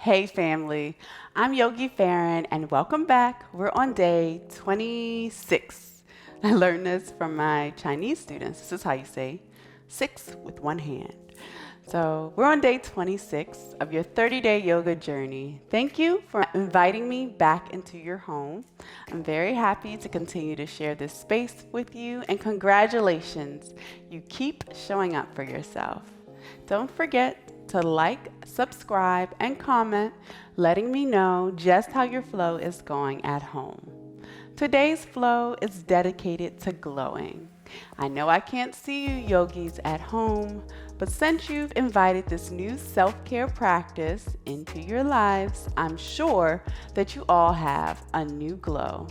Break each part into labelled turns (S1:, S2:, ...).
S1: Hey family, I'm Yogi Farron and welcome back. We're on day 26. I learned this from my Chinese students. This is how you say six with one hand. So we're on day 26 of your 30-day yoga journey. Thank you for inviting me back into your home. I'm very happy to continue to share this space with you, and congratulations, you keep showing up for yourself. Don't forget to like, subscribe, and comment, letting me know just how your flow is going at home. Today's flow is dedicated to glowing. I know I can't see you yogis at home, but since you've invited this new self-care practice into your lives, I'm sure that you all have a new glow.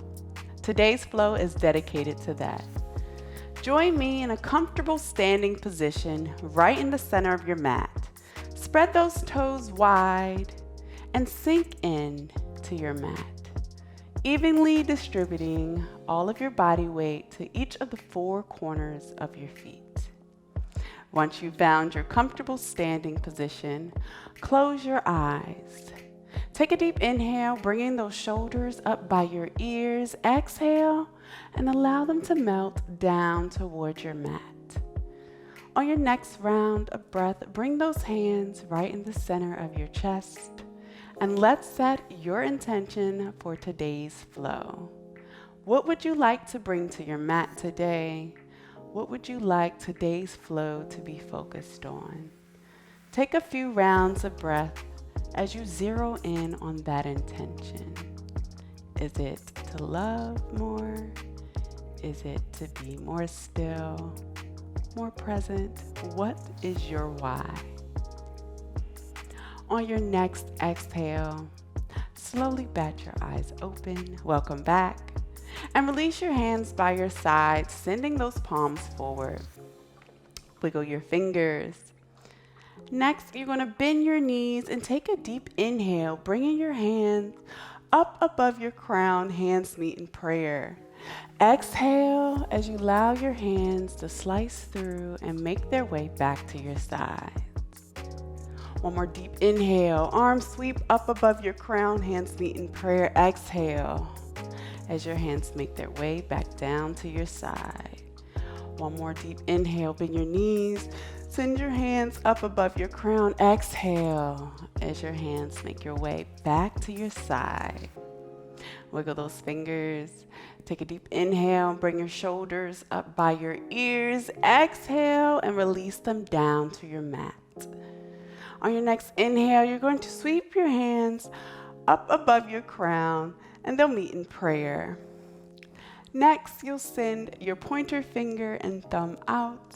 S1: Today's flow is dedicated to that. Join me in a comfortable standing position right in the center of your mat. Spread those toes wide and sink in to your mat, evenly distributing all of your body weight to each of the four corners of your feet. Once you've found your comfortable standing position, close your eyes. Take a deep inhale, bringing those shoulders up by your ears. Exhale and allow them to melt down towards your mat. On your next round of breath, bring those hands right in the center of your chest, and let's set your intention for today's flow. What would you like to bring to your mat today? What would you like today's flow to be focused on? Take a few rounds of breath as you zero in on that intention. Is it to love more? Is it to be more still, more present? What is your why? On your next exhale, slowly bat your eyes open. Welcome back. And release your hands by your side, sending those palms forward. Wiggle your fingers. Next, you're going to bend your knees and take a deep inhale, bringing your hands up above your crown, hands meet in prayer. Exhale as you allow your hands to slice through and make their way back to your sides. One more deep inhale, arms sweep up above your crown, hands meet in prayer. Exhale as your hands make their way back down to your side. One more deep inhale, bend your knees, send your hands up above your crown. Exhale as your hands make your way back to your side. Wiggle those fingers. Take a deep inhale, bring your shoulders up by your ears. Exhale and release them down to your mat. On your next inhale, you're going to sweep your hands up above your crown and they'll meet in prayer. Next, you'll send your pointer finger and thumb out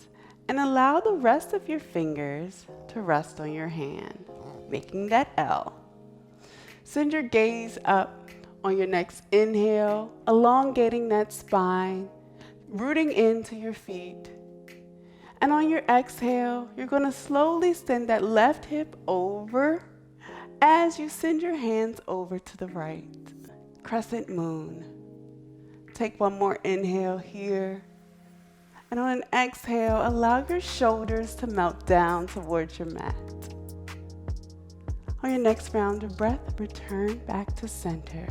S1: and allow the rest of your fingers to rest on your hand, making that L. Send your gaze up on your next inhale, elongating that spine, rooting into your feet. And on your exhale, you're going to slowly send that left hip over as you send your hands over to the right. Crescent moon. Take one more inhale here. And on an exhale, allow your shoulders to melt down towards your mat. On your next round of breath, return back to center.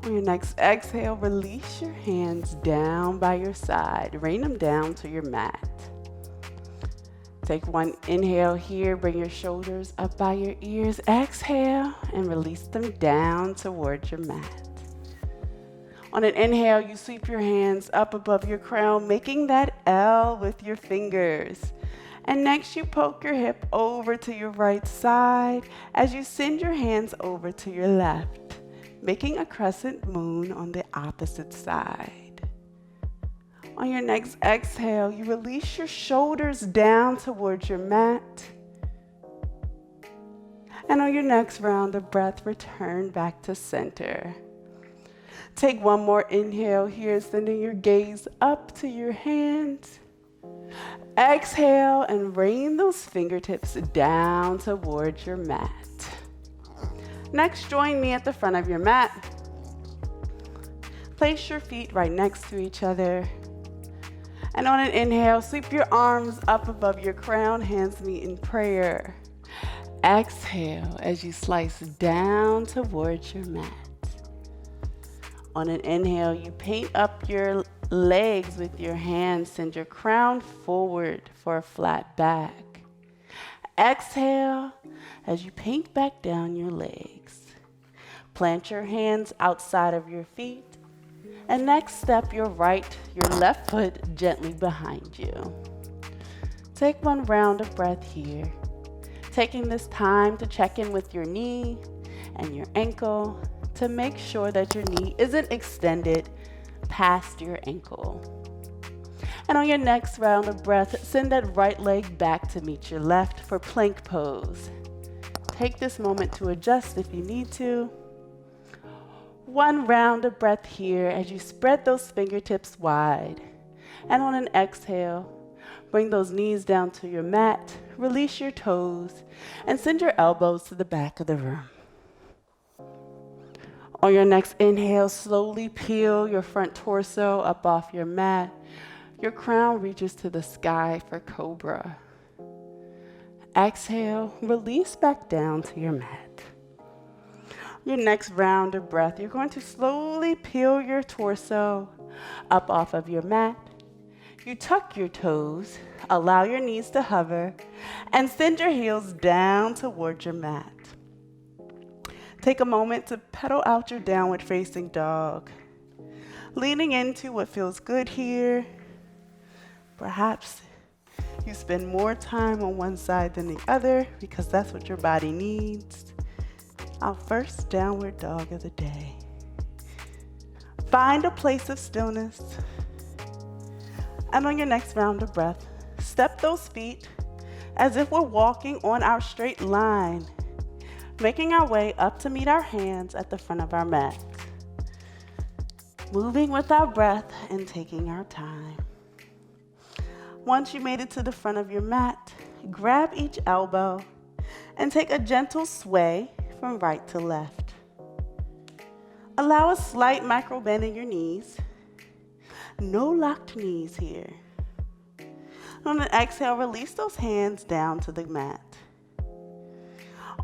S1: On your next exhale, release your hands down by your side. Rain them down to your mat. Take one inhale here, bring your shoulders up by your ears. Exhale and release them down towards your mat. On an inhale, you sweep your hands up above your crown, making that L with your fingers. And next you poke your hip over to your right side as you send your hands over to your left, making a crescent moon on the opposite side. On your next exhale, you release your shoulders down towards your mat. And on your next round of breath, return back to center. Take one more inhale here, sending your gaze up to your hands. Exhale and rain those fingertips down towards your mat. Next, join me at the front of your mat. Place your feet right next to each other. And on an inhale, sweep your arms up above your crown, hands meet in prayer. Exhale as you slice down towards your mat. On an inhale, you paint up your legs with your hands. Send your crown forward for a flat back. Exhale as you paint back down your legs. Plant your hands outside of your feet. And next, step your left foot gently behind you. Take one round of breath here. Taking this time to check in with your knee and your ankle to make sure that your knee isn't extended past your ankle. And on your next round of breath, send that right leg back to meet your left for plank pose. Take this moment to adjust if you need to. One round of breath here as you spread those fingertips wide. And on an exhale, bring those knees down to your mat, release your toes, and send your elbows to the back of the room. On your next inhale, slowly peel your front torso up off your mat. Your crown reaches to the sky for cobra. Exhale, release back down to your mat. Your next round of breath, you're going to slowly peel your torso up off of your mat. You tuck your toes, allow your knees to hover, and send your heels down towards your mat. Take a moment to pedal out your downward facing dog, leaning into what feels good here. Perhaps you spend more time on one side than the other because that's what your body needs. Our first downward dog of the day. Find a place of stillness. And on your next round of breath, step those feet as if we're walking on our straight line, making our way up to meet our hands at the front of our mat. Moving with our breath and taking our time. Once you made it to the front of your mat, grab each elbow and take a gentle sway from right to left. Allow a slight micro bend in your knees. No locked knees here. On an exhale, release those hands down to the mat.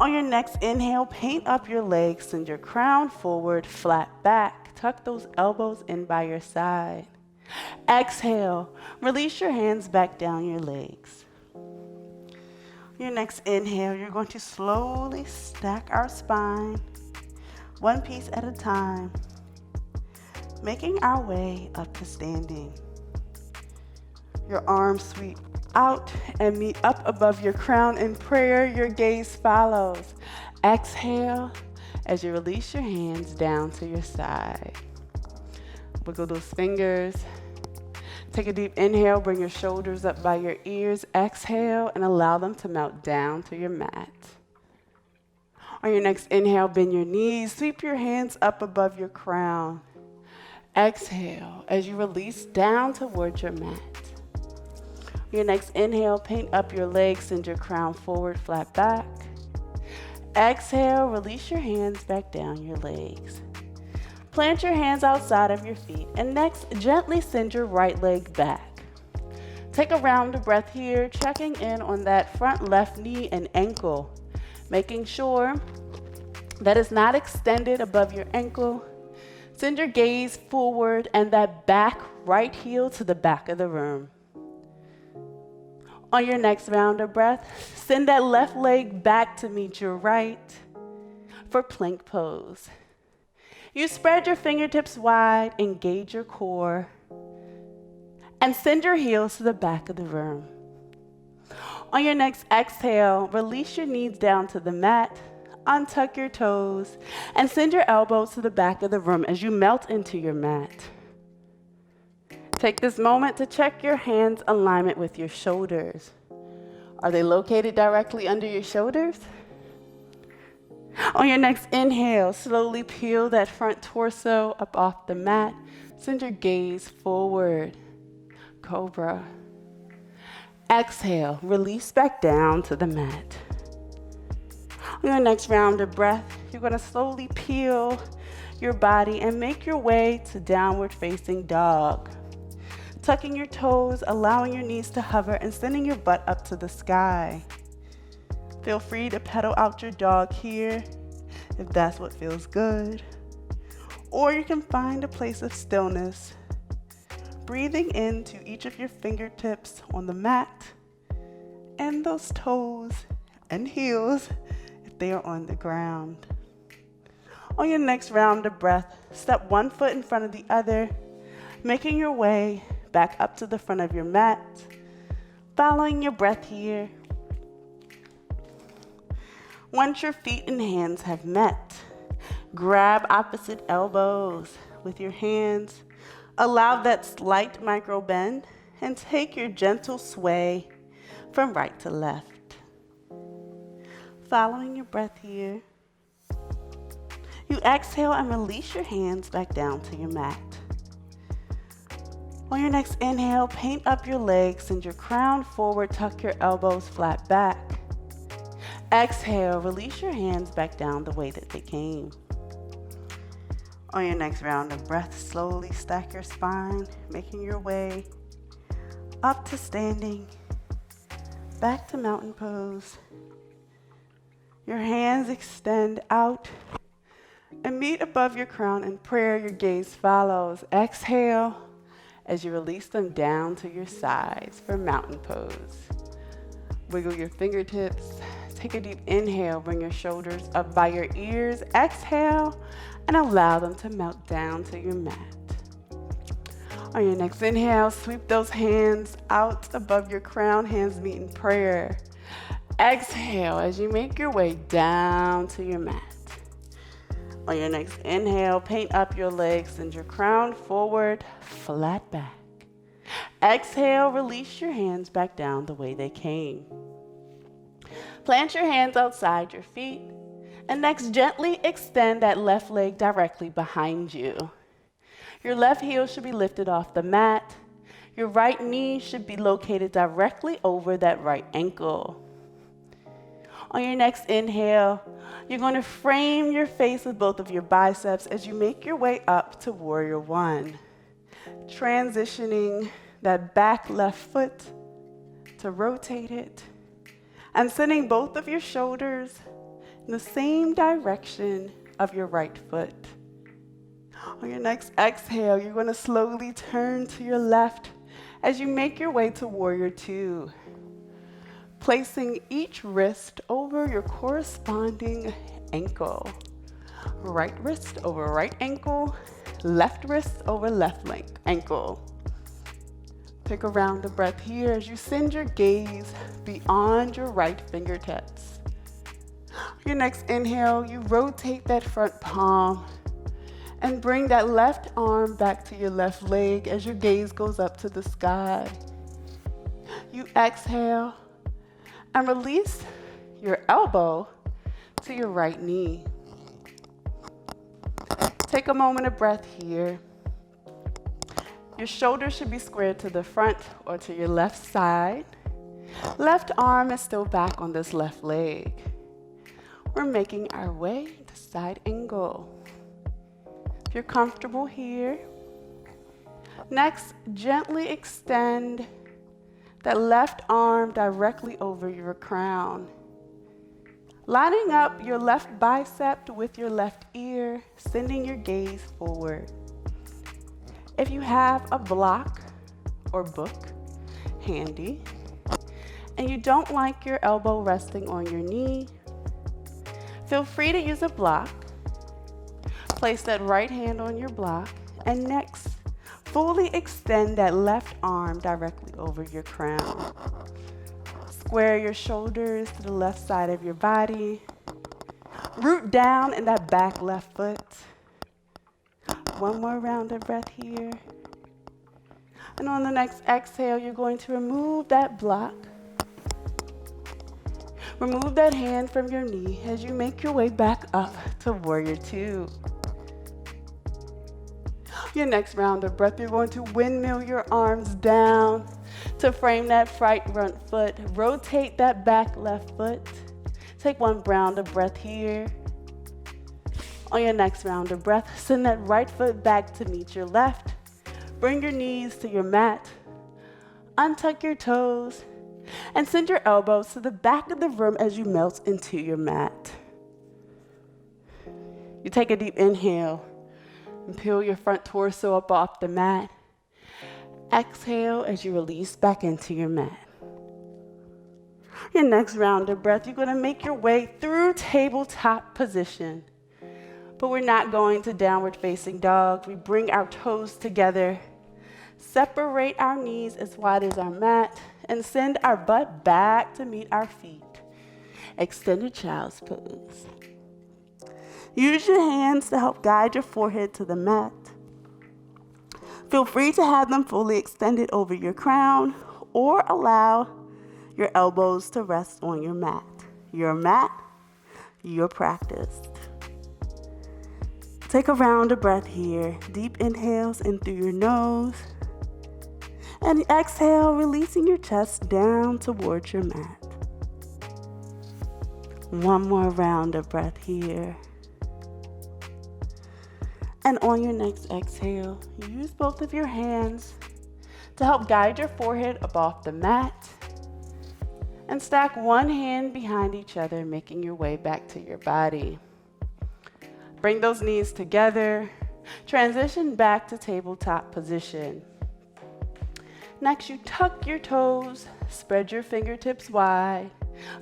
S1: On your next inhale, paint up your legs, send your crown forward, flat back. Tuck those elbows in by your side. Exhale, release your hands back down your legs. Your next inhale, you're going to slowly stack our spine, one piece at a time, making our way up to standing. Your arms sweep out and meet up above your crown in prayer. Your gaze follows. Exhale as you release your hands down to your side. Wiggle those fingers. Take a deep inhale, bring your shoulders up by your ears. Exhale and allow them to melt down to your mat. On your next inhale, bend your knees, sweep your hands up above your crown. Exhale as you release down towards your mat. Your next inhale, paint up your legs, send your crown forward, flat back. Exhale, release your hands back down your legs. Plant your hands outside of your feet, and next, gently send your right leg back. Take a round of breath here, checking in on that front left knee and ankle, making sure that it's not extended above your ankle. Send your gaze forward and that back right heel to the back of the room. On your next round of breath, send that left leg back to meet your right for plank pose. You spread your fingertips wide, engage your core, and send your heels to the back of the room. On your next exhale, release your knees down to the mat, untuck your toes, and send your elbows to the back of the room as you melt into your mat. Take this moment to check your hands' alignment with your shoulders. Are they located directly under your shoulders? On your next inhale, slowly peel that front torso up off the mat. Send your gaze forward, cobra. Exhale, release back down to the mat. On your next round of breath, you're going to slowly peel your body and make your way to downward facing dog. Tucking your toes, allowing your knees to hover, and sending your butt up to the sky. Feel free to pedal out your dog here if that's what feels good. Or you can find a place of stillness, breathing into each of your fingertips on the mat and those toes and heels if they are on the ground. On your next round of breath, step one foot in front of the other, making your way back up to the front of your mat, following your breath here. Once your feet and hands have met, grab opposite elbows with your hands. Allow that slight micro bend and take your gentle sway from right to left. Following your breath here, you exhale and release your hands back down to your mat. On your next inhale, paint up your legs, send your crown forward, tuck your elbows flat back. Exhale, release your hands back down the way that they came. On your next round of breath, slowly stack your spine, making your way up to standing, back to mountain pose. Your hands extend out and meet above your crown in prayer. Your gaze follows. Exhale as you release them down to your sides for mountain pose. Wiggle your fingertips. Take a deep inhale, bring your shoulders up by your ears. Exhale and allow them to melt down to your mat. On your next inhale, sweep those hands out above your crown, hands meet in prayer. Exhale as you make your way down to your mat. On your next inhale, paint up your legs, send your crown forward, flat back. Exhale, release your hands back down the way they came. Plant your hands outside your feet, and next gently extend that left leg directly behind you. Your left heel should be lifted off the mat. Your right knee should be located directly over that right ankle. On your next inhale, you're going to frame your face with both of your biceps as you make your way up to Warrior One. Transitioning that back left foot to rotate it and sending both of your shoulders in the same direction of your right foot. On your next exhale, you're going to slowly turn to your left as you make your way to Warrior Two, placing each wrist over your corresponding ankle. Right wrist over right ankle, left wrist over left ankle. Take a round of breath here as you send your gaze beyond your right fingertips. Your next inhale, you rotate that front palm and bring that left arm back to your left leg as your gaze goes up to the sky. You exhale and release your elbow to your right knee. Take a moment of breath here. Your shoulders should be squared to the front or to your left side. Left arm is still back on this left leg. We're making our way to side angle. If you're comfortable here, next, gently extend that left arm directly over your crown. Lining up your left bicep with your left ear, sending your gaze forward. If you have a block or book handy, and you don't like your elbow resting on your knee, feel free to use a block. Place that right hand on your block, and next, fully extend that left arm directly over your crown. Square your shoulders to the left side of your body. Root down in that back left foot. One more round of breath here. And on the next exhale, you're going to remove that block. Remove that hand from your knee as you make your way back up to Warrior Two. Your next round of breath, you're going to windmill your arms down to frame that right front foot. Rotate that back left foot. Take one round of breath here. On your next round of breath, send that right foot back to meet your left. Bring your knees to your mat. Untuck your toes And send your elbows to the back of the room as you melt into your mat. You take a deep inhale and peel your front torso up off the mat. Exhale as you release back into your mat. Your next round of breath, you're going to make your way through tabletop position. But we're not going to downward facing dog. We bring our toes together, separate our knees as wide as our mat, and send our butt back to meet our feet. Extended child's pose. Use your hands to help guide your forehead to the mat. Feel free to have them fully extended over your crown or allow your elbows to rest on your mat. Your mat, your practice. Take a round of breath here. Deep inhales in through your nose. And exhale, releasing your chest down towards your mat. One more round of breath here. And on your next exhale, use both of your hands to help guide your forehead up off the mat. And stack one hand behind each other, making your way back to your body. Bring those knees together. Transition back to tabletop position. Next, you tuck your toes, spread your fingertips wide.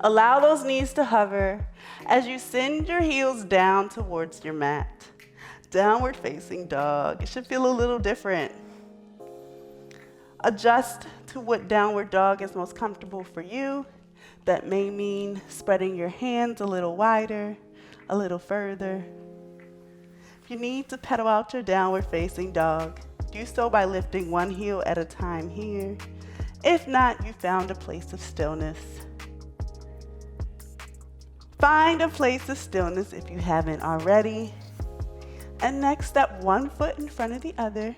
S1: Allow those knees to hover as you send your heels down towards your mat. Downward facing dog. It should feel a little different. Adjust to what downward dog is most comfortable for you. That may mean spreading your hands a little wider, a little further. If you need to pedal out your downward facing dog, do so by lifting one heel at a time here. If not, you found a place of stillness. Find a place of stillness if you haven't already. And next, step one foot in front of the other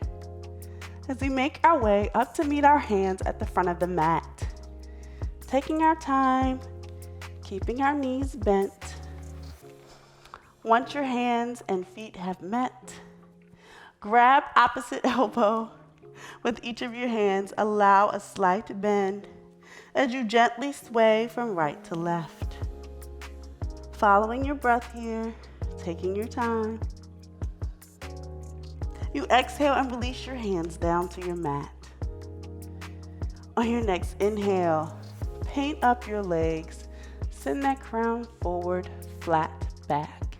S1: as we make our way up to meet our hands at the front of the mat. Taking our time, keeping our knees bent. Once your hands and feet have met, grab opposite elbow with each of your hands. Allow a slight bend as you gently sway from right to left. Following your breath here, taking your time. You exhale and release your hands down to your mat. On your next inhale, paint up your legs. Send that crown forward, flat back.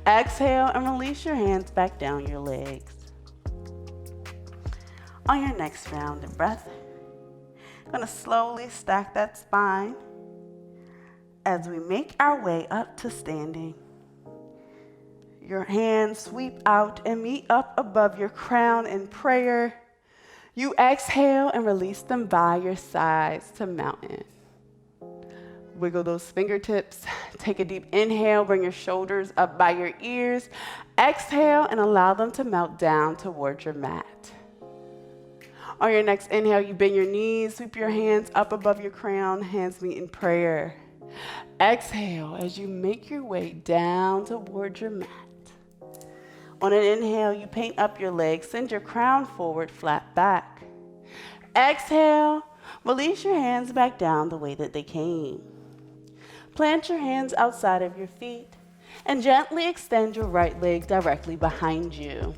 S1: Exhale and release your hands back down your legs. On your next round of breath, I'm going to slowly stack that spine as we make our way up to standing. Your hands sweep out and meet up above your crown in prayer. You exhale and release them by your sides to mountain. Wiggle those fingertips. Take a deep inhale. Bring your shoulders up by your ears. Exhale and allow them to melt down towards your mat. On your next inhale, you bend your knees. Sweep your hands up above your crown. Hands meet in prayer. Exhale as you make your way down towards your mat. On an inhale, you paint up your legs. Send your crown forward, flat back. Exhale, release your hands back down the way that they came. Plant your hands outside of your feet and gently extend your right leg directly behind you.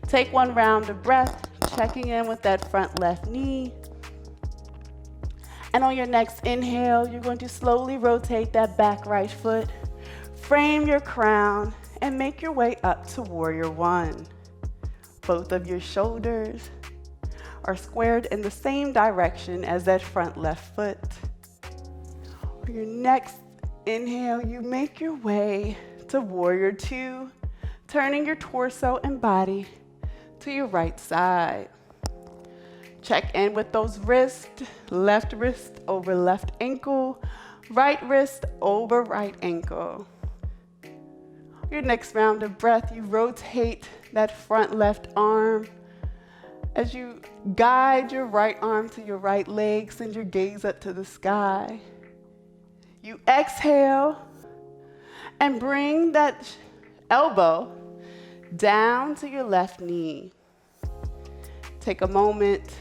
S1: Take one round of breath, checking in with that front left knee. And on your next inhale, you're going to slowly rotate that back right foot, frame your crown, and make your way up to warrior one. Both of your shoulders are squared in the same direction as that front left foot. For your next inhale, you make your way to warrior two, turning your torso and body to your right side. Check in with those wrists, left wrist over left ankle, right wrist over right ankle. Your next round of breath, you rotate that front left arm. As you guide your right arm to your right leg, send your gaze up to the sky. You exhale and bring that elbow down to your left knee. Take a moment.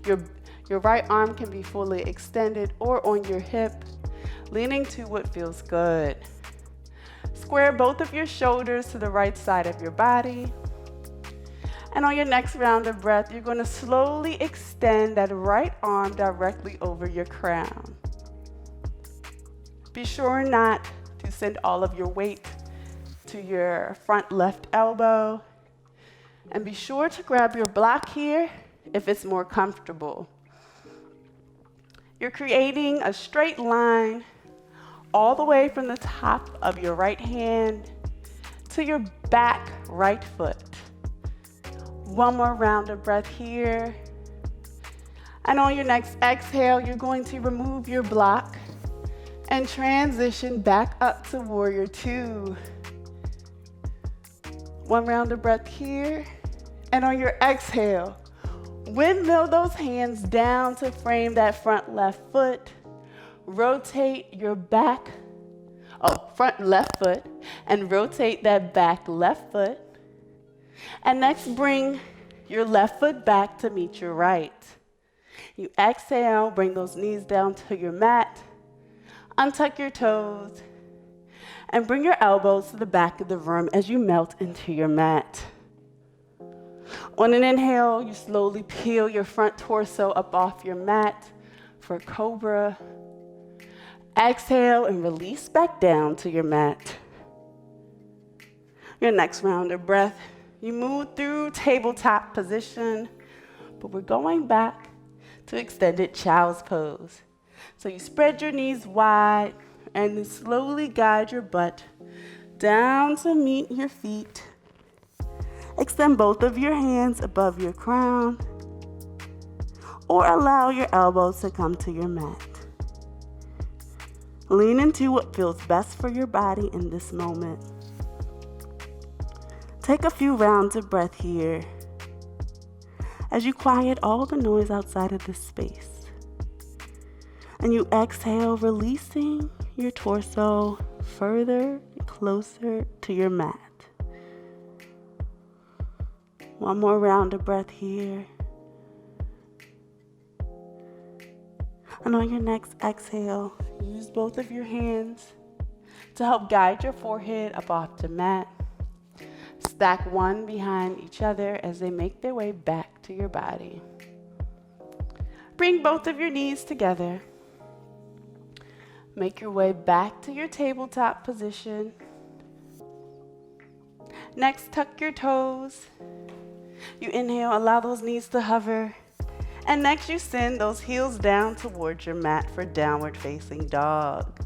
S1: Your Your right arm can be fully extended or on your hip, leaning to what feels good. Square both of your shoulders to the right side of your body. And on your next round of breath, you're going to slowly extend that right arm directly over your crown. Be sure not to send all of your weight to your front left elbow. And be sure to grab your block here if it's more comfortable. You're creating a straight line all the way from the top of your right hand to your back right foot. One more round of breath here. And on your next exhale, you're going to remove your block and transition back up to warrior two. One round of breath here. And on your exhale, windmill those hands down to frame that front left foot. Rotate your front left foot, and rotate that back left foot. And next, bring your left foot back to meet your right. You exhale, bring those knees down to your mat. Untuck your toes, and bring your elbows to the back of the room as you melt into your mat. On an inhale, you slowly peel your front torso up off your mat for cobra. Exhale and release back down to your mat. Your next round of breath, you move through tabletop position, but we're going back to extended child's pose. So you spread your knees wide and then slowly guide your butt down to meet your feet. Extend both of your hands above your crown or allow your elbows to come to your mat. Lean into what feels best for your body in this moment. Take a few rounds of breath here as you quiet all the noise outside of this space. And you exhale, releasing your torso further and closer to your mat. One more round of breath here. And on your next exhale, use both of your hands to help guide your forehead up off the mat. Stack one behind each other as they make their way back to your body. Bring both of your knees together. Make your way back to your tabletop position. Next, tuck your toes. You inhale, allow those knees to hover. And next, you send those heels down towards your mat for downward facing dog.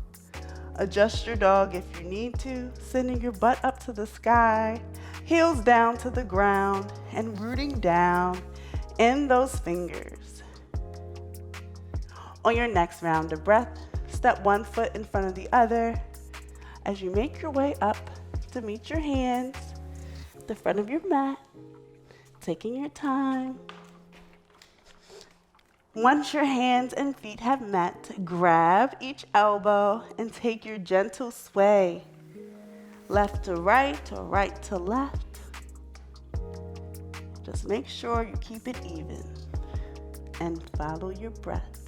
S1: Adjust your dog if you need to, sending your butt up to the sky, heels down to the ground, and rooting down in those fingers. On your next round of breath, step one foot in front of the other as you make your way up to meet your hands at the front of your mat, taking your time. Once your hands and feet have met, grab each elbow and take your gentle sway, left to right or right to left. Just make sure you keep it even and follow your breath.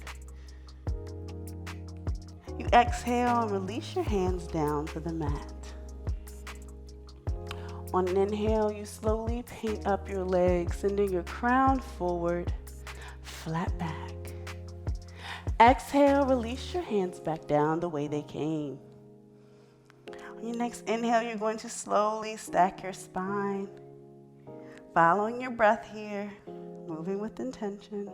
S1: You exhale and release your hands down to the mat. On an inhale, you slowly paint up your legs, sending your crown forward, flat back. Exhale, release your hands back down the way they came. On your next inhale, you're going to slowly stack your spine, following your breath here, moving with intention.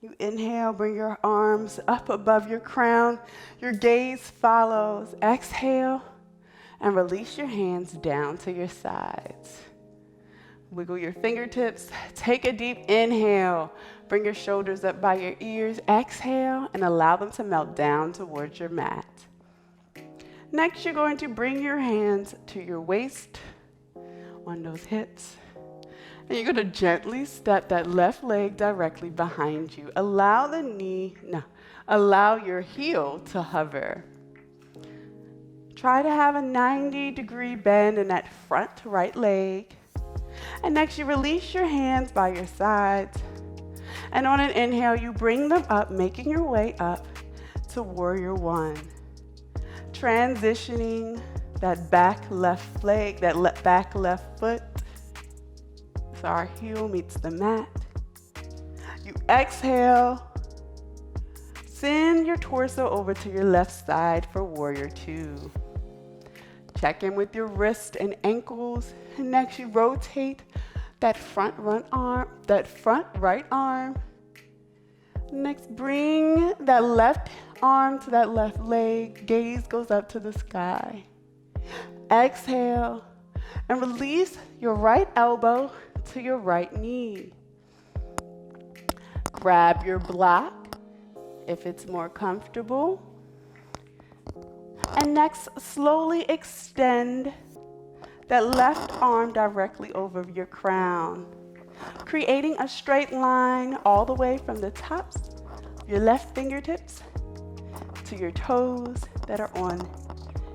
S1: You inhale, bring your arms up above your crown. Your gaze follows. Exhale, and release your hands down to your sides. Wiggle your fingertips. Take a deep inhale. Bring your shoulders up by your ears. Exhale, and allow them to melt down towards your mat. Next, you're going to bring your hands to your waist on those hips. And you're going to gently step that left leg directly behind you. Allow your heel to hover. Try to have a 90-degree bend in that front right leg. And next, you release your hands by your sides And on an inhale, you bring them up, making your way up to warrior one. Transitioning that back left leg, back left foot. So our heel meets the mat. You exhale. Send your torso over to your left side for warrior two. Check in with your wrists and ankles. And next you rotate that front right arm. Next, bring that left arm to that left leg. Gaze goes up to the sky. Exhale and release your right elbow to your right knee. Grab your block if it's more comfortable. And next, slowly extend that left arm directly over your crown, creating a straight line all the way from the tops of your left fingertips to your toes that are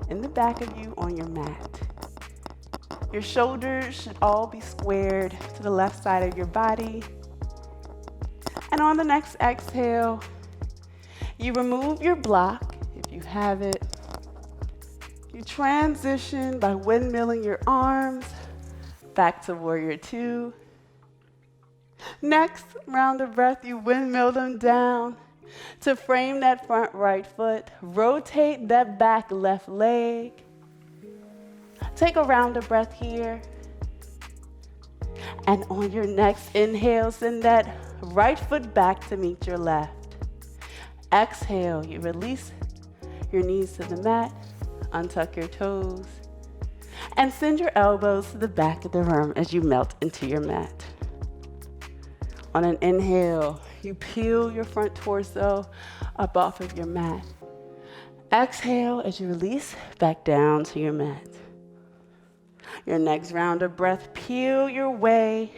S1: in the back of you on your mat. Your shoulders should all be squared to the left side of your body. And on the next exhale, you remove your block if you have it. You transition by windmilling your arms back to warrior two. Next round of breath, you windmill them down to frame that front right foot. Rotate that back left leg. Take a round of breath here. And on your next inhale, send that right foot back to meet your left. Exhale, you release your knees to the mat. Untuck your toes and send your elbows to the back of the room as you melt into your mat. On an inhale, you peel your front torso up off of your mat. Exhale as you release back down to your mat. Your next round of breath, peel your way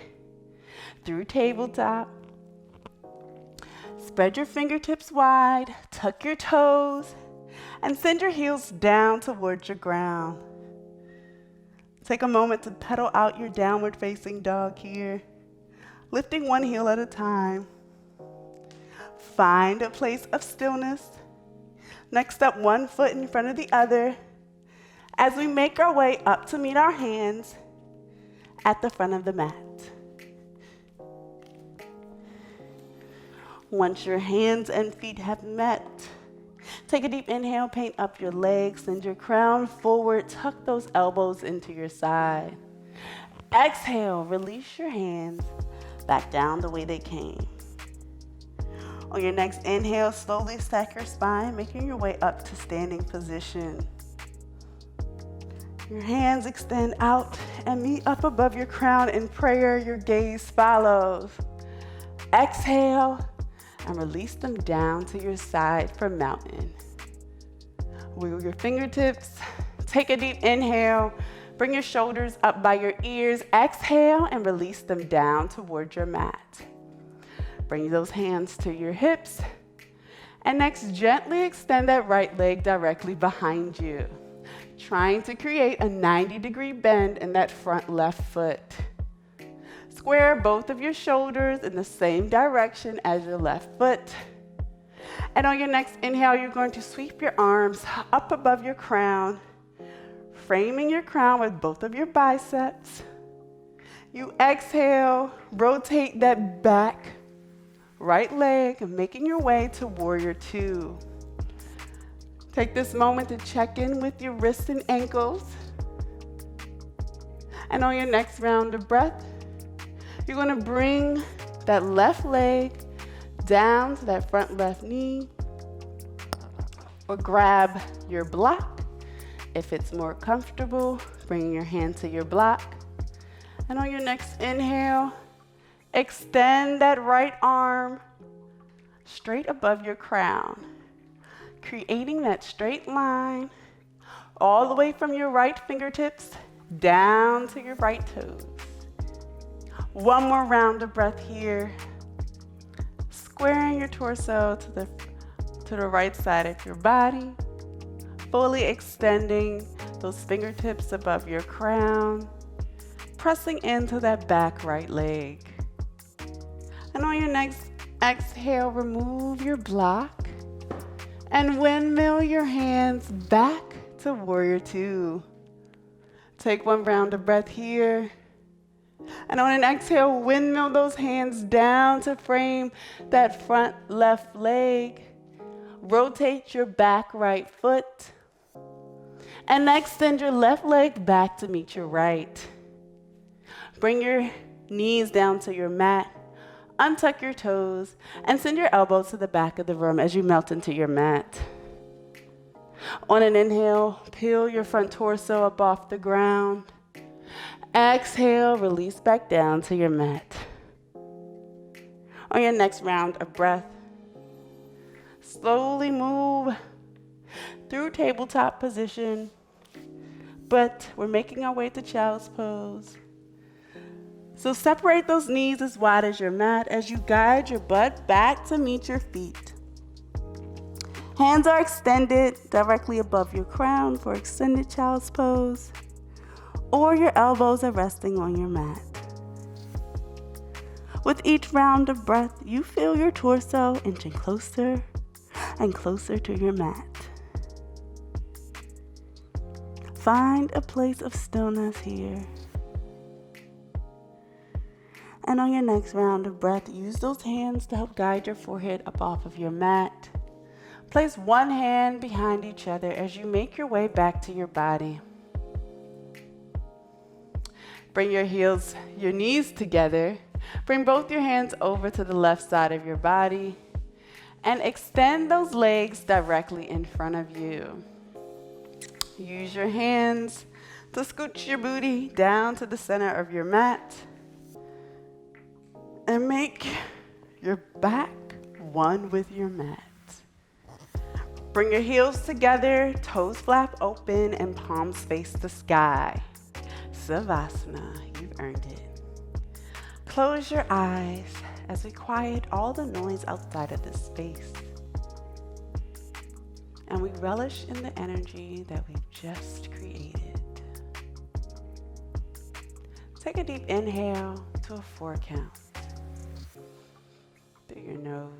S1: through tabletop. Spread your fingertips wide, tuck your toes, and send your heels down towards your ground. Take a moment to pedal out your downward facing dog here, lifting one heel at a time. Find a place of stillness. Next up, one foot in front of the other as we make our way up to meet our hands at the front of the mat. Once your hands and feet have met, take a deep inhale, paint up your legs, send your crown forward, tuck those elbows into your side. Exhale, release your hands back down the way they came. On your next inhale, slowly stack your spine, making your way up to standing position. Your hands extend out and meet up above your crown in prayer. Your gaze follows. Exhale and release them down to your side for mountain. Wiggle your fingertips. Take a deep inhale. Bring your shoulders up by your ears. Exhale and release them down towards your mat. Bring those hands to your hips. And next, gently extend that right leg directly behind you, trying to create a 90-degree bend in that front left foot. Square both of your shoulders in the same direction as your left foot. And on your next inhale, you're going to sweep your arms up above your crown, framing your crown with both of your biceps. You exhale, rotate that back right leg, making your way to warrior two. Take this moment to check in with your wrists and ankles. And on your next round of breath, you're going to bring that left leg down to that front left knee, or grab your block if it's more comfortable, bringing your hand to your block. And on your next inhale, extend that right arm straight above your crown, creating that straight line all the way from your right fingertips down to your right toes. One more round of breath here, squaring your torso to the right side of your body, fully extending those fingertips above your crown, pressing into that back right leg. And on your next Exhale, remove your block and windmill your hands back to warrior two. Take one round of breath here. And on an exhale, windmill those hands down to frame that front left leg. Rotate your back right foot. And extend your left leg back to meet your right. Bring your knees down to your mat. Untuck your toes and send your elbows to the back of the room as you melt into your mat. On an inhale, peel your front torso up off the ground. Exhale, release back down to your mat. On your next round of breath, slowly move through tabletop position, but we're making our way to child's pose. So separate those knees as wide as your mat as you guide your butt back to meet your feet. Hands are extended directly above your crown for extended child's pose, or your elbows are resting on your mat. With each round of breath, you feel your torso inching closer and closer to your mat. Find a place of stillness here. And on your next round of breath, use those hands to help guide your forehead up off of your mat. Place one hand behind each other as you make your way back to your body. Bring your knees together. Bring both your hands over to the left side of your body and extend those legs directly in front of you. Use your hands to scooch your booty down to the center of your mat. And make your back one with your mat. Bring your heels together, toes flap open, and palms face the sky. Savasana, you've earned it. Close your eyes as we quiet all the noise outside of this space. And we relish in the energy that we've just created. Take a deep inhale to a 4 count. Through your nose.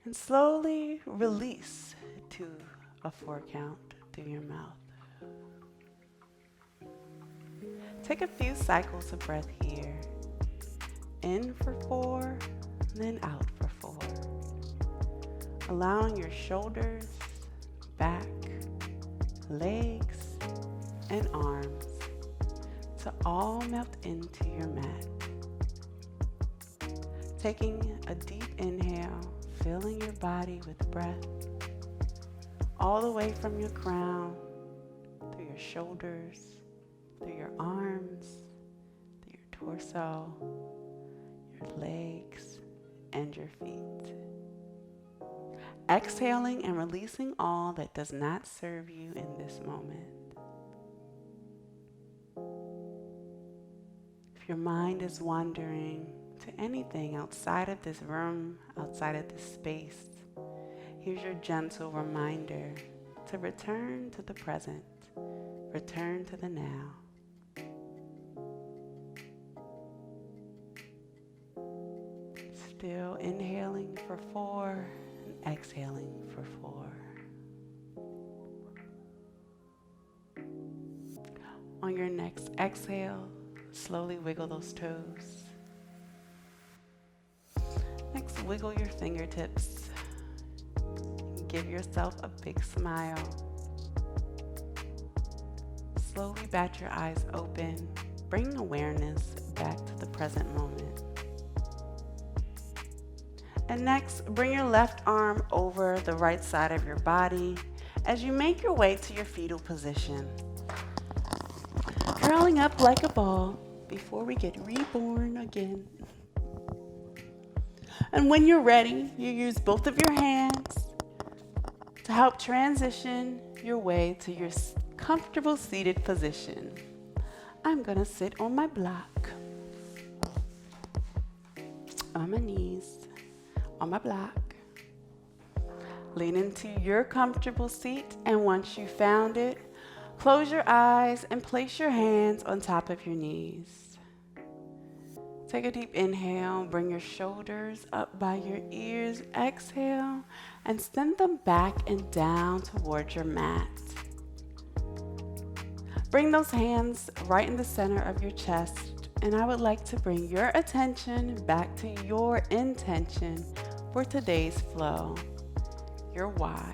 S1: And slowly release to a 4 count through your mouth. Take a few cycles of breath here. In for 4, then out for 4. Allowing your shoulders, back, legs, and arms to all melt into your mat. Taking a deep inhale, filling your body with breath, all the way from your crown, through your shoulders, through your arms, through your torso, your legs, and your feet. Exhaling and releasing all that does not serve you in this moment. If your mind is wandering to anything outside of this room, outside of this space, here's your gentle reminder to return to the present, return to the now. Still inhaling for 4 and exhaling for 4. On your next exhale, slowly wiggle those toes. Next, wiggle your fingertips. Give yourself a big smile. Slowly bat your eyes open. Bring awareness back to the present moment. And next, bring your left arm over the right side of your body as you make your way to your fetal position. Curling up like a ball before we get reborn again. And when you're ready, you use both of your hands to help transition your way to your comfortable seated position. I'm gonna sit on my block, on my knees, on my block. Lean into your comfortable seat, and once you found it, close your eyes and place your hands on top of your knees. Take a deep inhale, bring your shoulders up by your ears. Exhale, and send them back and down towards your mat. Bring those hands right in the center of your chest, and I would like to bring your attention back to your intention for today's flow, your why.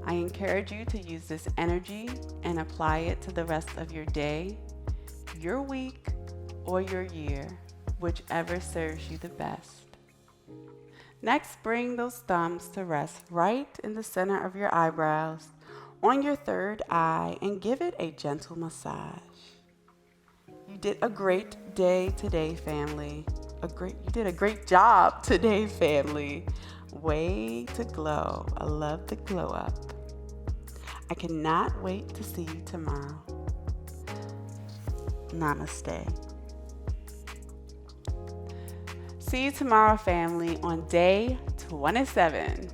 S1: I encourage you to use this energy and apply it to the rest of your day, your week, or your year, whichever serves you the best. Next, bring those thumbs to rest right in the center of your eyebrows, on your third eye, and give it a gentle massage. You did a great day today, family. You did a great job today, family. Way to glow. I love the glow up. I cannot wait to see you tomorrow. Namaste. See you tomorrow, family, on day 27.